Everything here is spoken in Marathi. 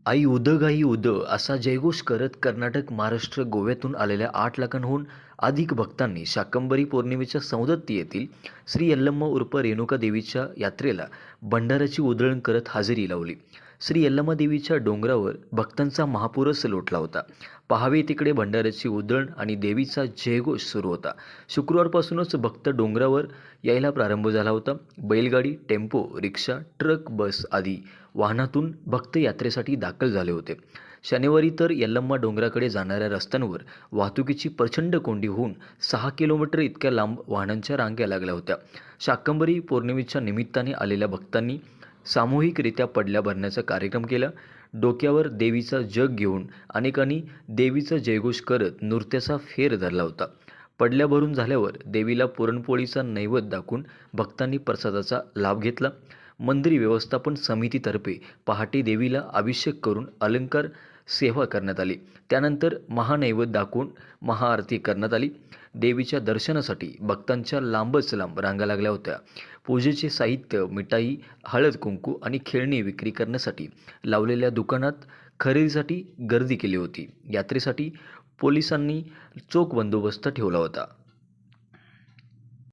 आई उद असा जयघोष करत कर्नाटक, महाराष्ट्र, गोव्यातून आलेल्या 8 लाखांहून अधिक भक्तांनी शाकंभरी पौर्णिमेच्या सौंदत्ती येथील श्री यल्लम्मा उर्फ रेणुका देवीच्या यात्रेला भंडाऱ्याची उधळण करत हजेरी लावली. श्री यल्लम्मा देवीच्या डोंगरावर भक्तांचा महापूरच लोटला होता. पहावे तिकडे भंडाऱ्याची उधळण आणि देवीचा जयघोष सुरू होता. शुक्रवारपासूनच भक्त डोंगरावर यायला प्रारंभ झाला होता. बैलगाडी, टेम्पो, रिक्षा, ट्रक, बस आदी वाहनातून भक्त यात्रेसाठी दाखल झाले होते. शनिवारी तर यल्लम्मा डोंगराकडे जाणाऱ्या रस्त्यांवर वाहतुकीची प्रचंड कोंडी होऊन 6 किलोमीटर इतक्या लांब वाहनांच्या रांगा लागल्या होत्या. शाकंभरी पौर्णिमेच्या निमित्ताने आलेल्या भक्तांनी सामूहिकरित्या पडल्या भरण्याचा कार्यक्रम केला. डोक्यावर देवीचा जग घेऊन अनेकांनी देवीचा जयघोष करत नृत्याचा फेर धरला होता. पडल्या भरून झाल्यावर देवीला पुरणपोळीचा नैवेद्य दाखवून भक्तांनी प्रसादाचा लाभ घेतला. मंदिर व्यवस्थापन समितीतर्फे पहाटे देवीला अभिषेक करून अलंकार सेवा करण्यात आली. त्यानंतर महानैवेद्य दाखवून महाआरती करण्यात आली. देवीच्या दर्शनासाठी भक्तांच्या लांबच लांब रांगा लागल्या होत्या. पूजेचे साहित्य, मिठाई, हळद कुंकू आणि खेळणी विक्री करण्यासाठी लावलेल्या दुकानात खरेदीसाठी गर्दी केली होती. यात्रेसाठी पोलिसांनी चोख बंदोबस्त ठेवला होता.